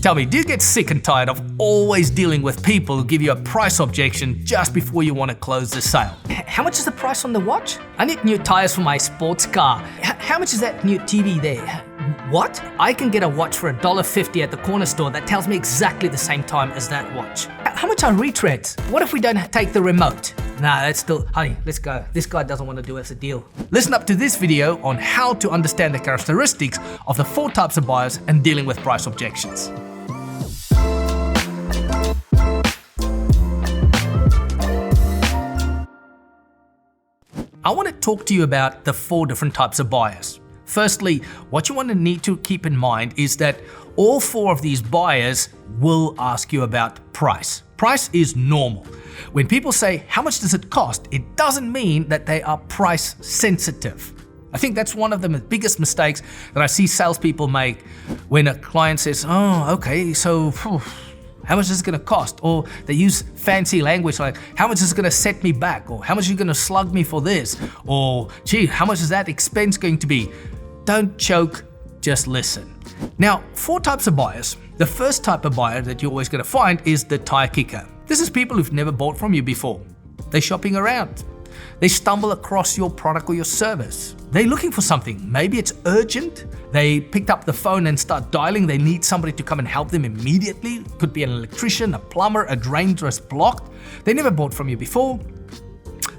Tell me, do you get sick and tired of always dealing with people who give you a price objection just before you want to close the sale? How much is the price on the watch? I need new tires for my sports car. How much is that new TV there? What? I can get a watch for $1.50 at the corner store that tells me exactly the same time as that watch. How much are retreads? What if we don't take the remote? Nah, that's still, honey, let's go. This guy doesn't want to do us a deal. Listen up to this video on how to understand the characteristics of the 4 types of buyers and dealing with price objections. I want to talk to you about the 4 different types of buyers. Firstly, what you want to need to keep in mind is that all 4 of these buyers will ask you about price. Price is normal. When people say, how much does it cost? It doesn't mean that they are price sensitive. I think that's one of the biggest mistakes that I see salespeople make when a client says, oh, okay, so how much is it going to cost? Or they use fancy language like, how much is it going to set me back? Or how much are you going to slug me for this? Or, gee, how much is that expense going to be? Don't choke, just listen. Now, 4 types of buyers. The first type of buyer that you're always going to find is the tire kicker. This is people who've never bought from you before. They're shopping around. They stumble across your product or your service. They're looking for something. Maybe it's urgent. They picked up the phone and start dialing. They need somebody to come and help them immediately. Could be an electrician, a plumber, a drain just blocked. They never bought from you before.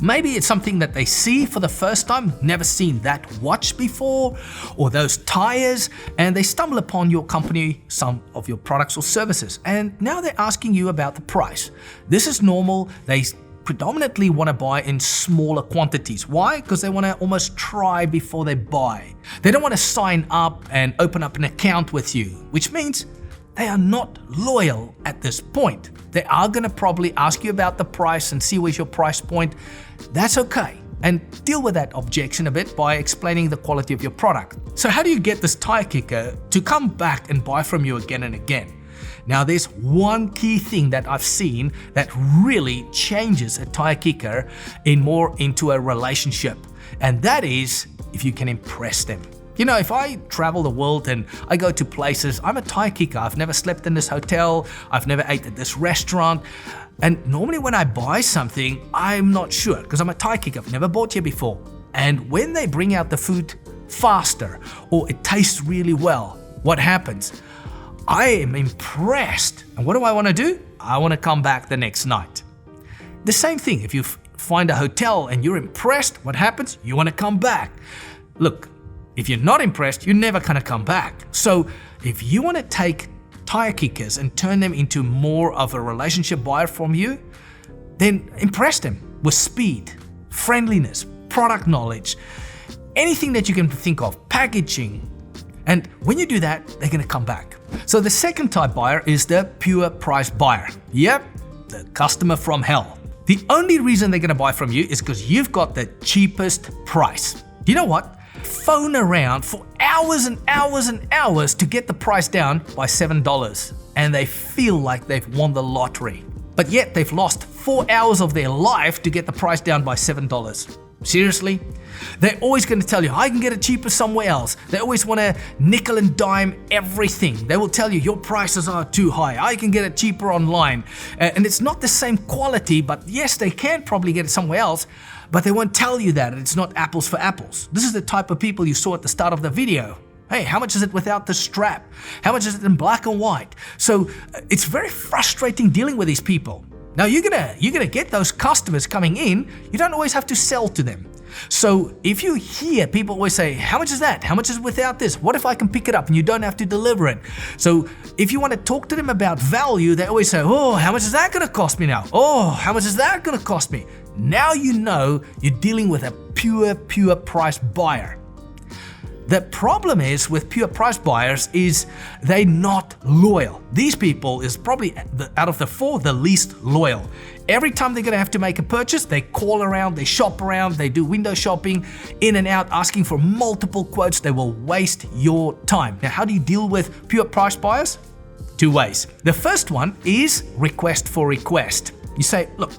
Maybe it's something that they see for the first time, never seen that watch before, or those tires, and they stumble upon your company, some of your products or services, and now they're asking you about the price. This is normal. They predominantly want to buy in smaller quantities. Why? Because they want to almost try before they buy. They don't want to sign up and open up an account with you, which means they are not loyal at this point. They are going to probably ask you about the price and see where's your price point. That's okay. And deal with that objection a bit by explaining the quality of your product. So how do you get this tire kicker to come back and buy from you again and again? Now there's one key thing that I've seen that really changes a tire kicker into a relationship. And that is if you can impress them. You know, if I travel the world and I go to places, I'm a tire kicker. I've never slept in this hotel. I've never ate at this restaurant. And normally when I buy something, I'm not sure because I'm a tire kicker. I've never bought here before. And when they bring out the food faster or it tastes really well, what happens? I am impressed. And what do I want to do? I want to come back the next night. The same thing, if you find a hotel and you're impressed, what happens? You want to come back. Look, if you're not impressed, you're never going to come back. So if you want to take tire kickers and turn them into more of a relationship buyer from you, then impress them with speed, friendliness, product knowledge, anything that you can think of, packaging. And when you do that, they're going to come back. So the second type buyer is the pure price buyer. Yep, the customer from hell. The only reason they're going to buy from you is because you've got the cheapest price. You know what? Phone around for hours and hours and hours to get the price down by $7, and they feel like they've won the lottery. But yet they've lost 4 hours of their life to get the price down by $7. Seriously? They're always going to tell you, I can get it cheaper somewhere else. They always want to nickel and dime everything. They will tell you, your prices are too high. I can get it cheaper online. And it's not the same quality, but yes, they can probably get it somewhere else, but they won't tell you that it's not apples for apples. This is the type of people you saw at the start of the video. Hey, how much is it without the strap? How much is it in black and white? So it's very frustrating dealing with these people. Now you're gonna get those customers coming in. You don't always have to sell to them. So if you hear people always say, how much is that? How much is without this? What if I can pick it up and you don't have to deliver it? So if you want to talk to them about value, they always say, oh, how much is that going to cost me now? Oh, how much is that going to cost me? Now you know you're dealing with a pure price buyer. The problem is with pure price buyers is they're not loyal. These people is probably, out of the 4, the least loyal. Every time they're going to have to make a purchase, they call around, they shop around, they do window shopping, in and out, asking for multiple quotes. They will waste your time. Now, how do you deal with pure price buyers? 2 ways. The first one is request for request. You say, look,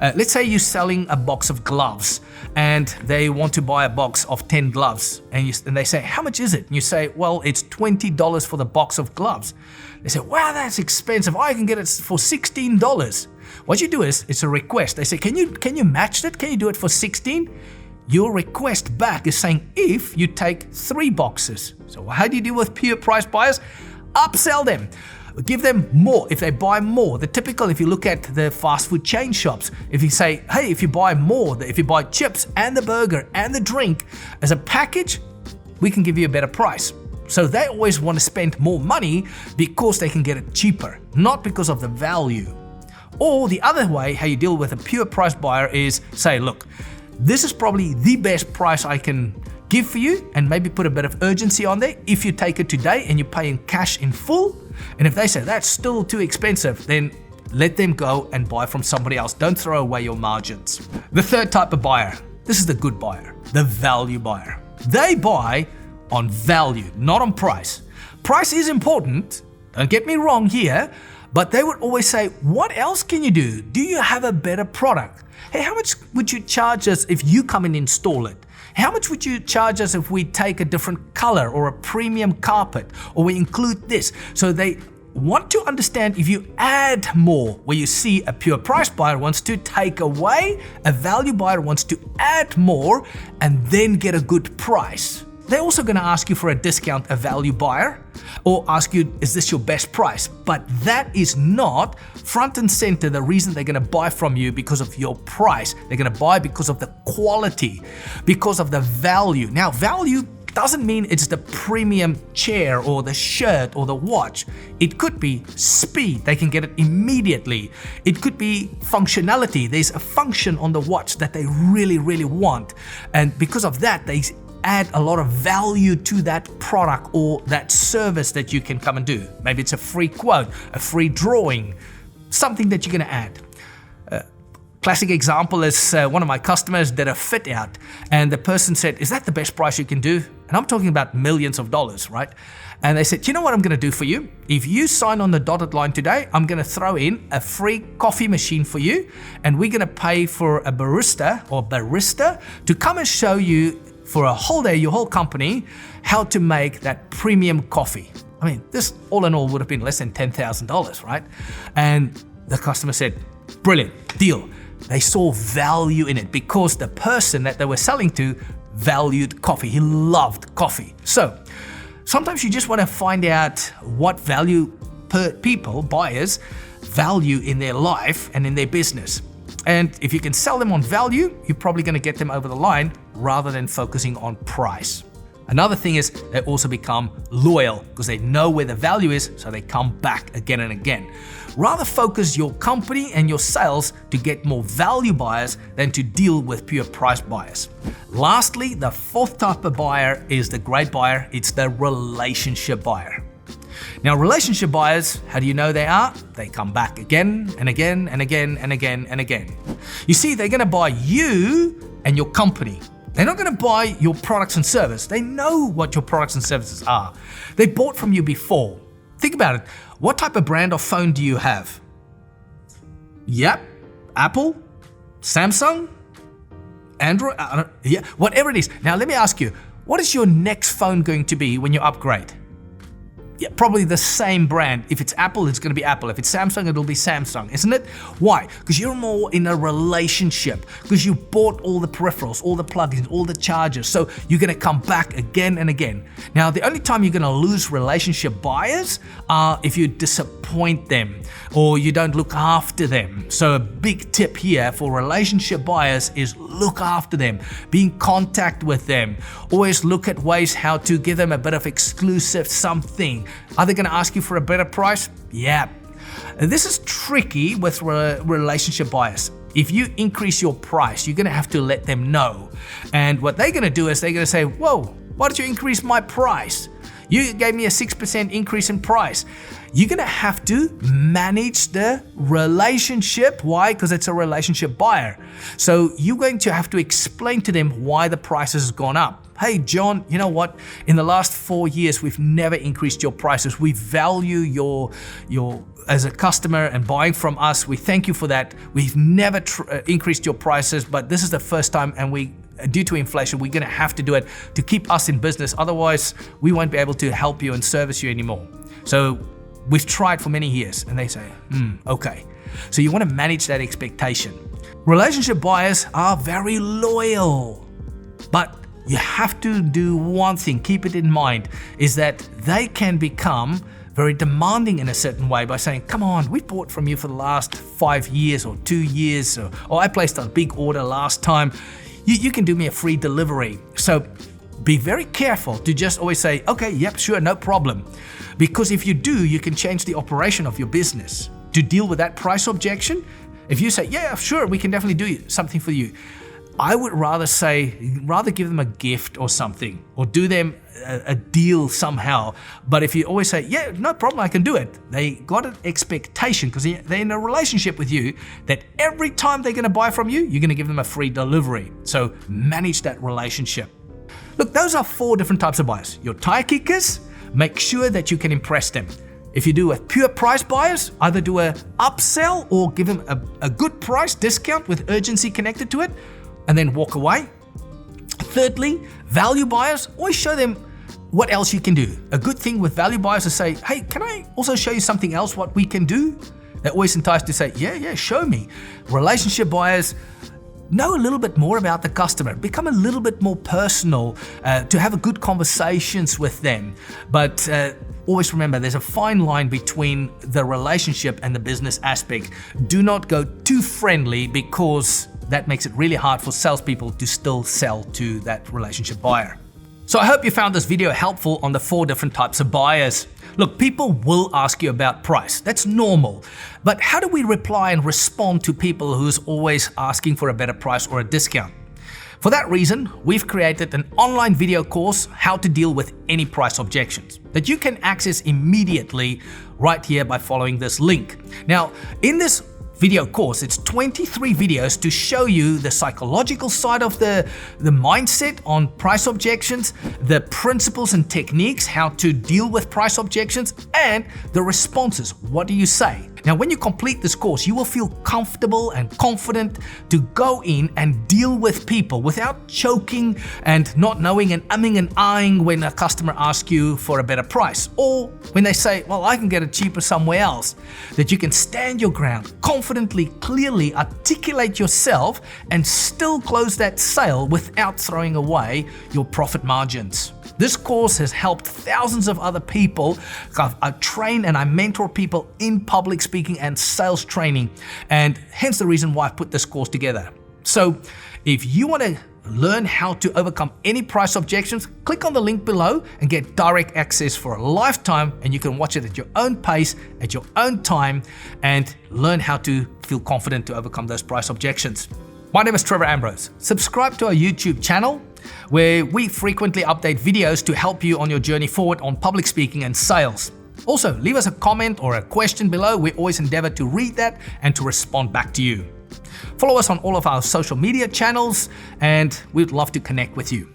let's say you're selling a box of gloves and they want to buy a box of 10 gloves and they say, how much is it? And you say, well, it's $20 for the box of gloves. They say, wow, that's expensive. I can get it for $16. What you do is, it's a request. They say, can you match that? Can you do it for 16? Your request back is saying, if you take 3 boxes. So how do you deal with pure price buyers? Upsell them. Give them more if they buy more. The typical, if you look at the fast food chain shops, if you say, hey, if you buy more, if you buy chips and the burger and the drink as a package, we can give you a better price. So they always want to spend more money because they can get it cheaper, not because of the value. Or the other way, how you deal with a pure price buyer is say, look, this is probably the best price I can give for you, and maybe put a bit of urgency on there. If you take it today and you pay in cash in full, and if they say that's still too expensive, then let them go and buy from somebody else. Don't throw away your margins. The third type of buyer, this is the good buyer, the value buyer. They buy on value, not on price. Price is important, don't get me wrong here, but they would always say, what else can you do? Do you have a better product? Hey, how much would you charge us if you come and install it? How much would you charge us if we take a different color or a premium carpet, or we include this? So they want to understand if you add more, where you see a pure price buyer wants to take away, a value buyer wants to add more and then get a good price. They're also going to ask you for a discount, a value buyer, or ask you, is this your best price? But that is not front and center the reason they're going to buy from you because of your price. They're going to buy because of the quality, because of the value. Now, value doesn't mean it's the premium chair or the shirt or the watch. It could be speed. They can get it immediately. It could be functionality. There's a function on the watch that they really, really want. And because of that, they add a lot of value to that product or that service that you can come and do. Maybe it's a free quote, a free drawing, something that you're going to add. Classic example is one of my customers did a fit out and the person said, is that the best price you can do? And I'm talking about millions of dollars, right? And they said, you know what I'm going to do for you? If you sign on the dotted line today, I'm going to throw in a free coffee machine for you, and we're going to pay for a barista to come and show you for a whole day, your whole company, how to make that premium coffee. I mean, this all in all would have been less than $10,000, right? And the customer said, brilliant, deal. They saw value in it because the person that they were selling to valued coffee. He loved coffee. So sometimes you just want to find out what value people, buyers, value in their life and in their business. And if you can sell them on value, you're probably going to get them over the line rather than focusing on price. Another thing is they also become loyal because they know where the value is, so they come back again and again. Rather focus your company and your sales to get more value buyers than to deal with pure price buyers. Lastly, the fourth type of buyer is the great buyer. It's the relationship buyer. Now, relationship buyers, how do you know they are? They come back again and again and again and again and again. You see, they're going to buy you and your company. They're not going to buy your products and service. They know what your products and services are. They bought from you before. Think about it. What type of brand of phone do you have? Yep, Apple, Samsung, Android, whatever it is. Now let me ask you, what is your next phone going to be when you upgrade? Yeah, probably the same brand. If it's Apple, it's going to be Apple. If it's Samsung, it'll be Samsung, isn't it? Why? Because you're more in a relationship, because you bought all the peripherals, all the plugins, all the chargers. So you're going to come back again and again. Now, the only time you're going to lose relationship buyers are if you disappoint them or you don't look after them. So a big tip here for relationship buyers is look after them, be in contact with them. Always look at ways how to give them a bit of exclusive something. Are they going to ask you for a better price? Yeah. This is tricky with relationship buyers. If you increase your price, you're going to have to let them know. And what they're going to do is they're going to say, whoa, why did you increase my price? You gave me a 6% increase in price. You're gonna have to manage the relationship. Why? Because it's a relationship buyer. So you're going to have to explain to them why the price has gone up. Hey, John, you know what? In the last 4 years, we've never increased your prices. We value your as a customer and buying from us. We thank you for that. We've never increased your prices, but this is the first time, and due to inflation, we're gonna have to do it to keep us in business. Otherwise, we won't be able to help you and service you anymore. So we've tried for many years, and they say, okay. So you wanna manage that expectation. Relationship buyers are very loyal, but you have to do one thing, keep it in mind, is that they can become very demanding in a certain way by saying, come on, we bought from you for the last 5 years or 2 years, or I placed a big order last time. You can do me a free delivery. So be very careful to just always say, okay, yep, sure, no problem. Because if you do, you can change the operation of your business. To deal with that price objection, if you say, yeah, sure, we can definitely do something for you, I would rather give them a gift or something, or do them a deal somehow. But if you always say, yeah, no problem, I can do it, they got an expectation, because they're in a relationship with you, that every time they're gonna buy from you, you're gonna give them a free delivery. So manage that relationship. Look, those are 4 different types of buyers. Your tire kickers, make sure that you can impress them. If you do a pure price buyers, either do a upsell or give them a good price discount with urgency connected to it, and then walk away. Thirdly, value buyers, always show them what else you can do. A good thing with value buyers is say, hey, can I also show you something else what we can do? They're always enticed to say, yeah, show me. Relationship buyers, know a little bit more about the customer, become a little bit more personal, to have a good conversations with them. But always remember, there's a fine line between the relationship and the business aspect. Do not go too friendly, because that makes it really hard for salespeople to still sell to that relationship buyer. So I hope you found this video helpful on the 4 different types of buyers. Look, people will ask you about price. That's normal. But how do we reply and respond to people who's always asking for a better price or a discount? For that reason, we've created an online video course, How to Deal with Any Price Objections, that you can access immediately right here by following this link. Now, in this video course, it's 23 videos to show you the psychological side of the mindset on price objections, the principles and techniques, how to deal with price objections, and the responses. What do you say? Now, when you complete this course, you will feel comfortable and confident to go in and deal with people without choking and not knowing and umming and ahhing when a customer asks you for a better price, or when they say, well, I can get it cheaper somewhere else. That you can stand your ground, confidently, clearly articulate yourself, and still close that sale without throwing away your profit margins. This course has helped thousands of other people. I train and I mentor people in public speaking and sales training, and hence the reason why I put this course together. So if you want to learn how to overcome any price objections, click on the link below and get direct access for a lifetime, and you can watch it at your own pace, at your own time, and learn how to feel confident to overcome those price objections. My name is Trevor Ambrose. Subscribe to our YouTube channel, where we frequently update videos to help you on your journey forward on public speaking and sales. Also, leave us a comment or a question below. We always endeavor to read that and to respond back to you. Follow us on all of our social media channels, and we'd love to connect with you.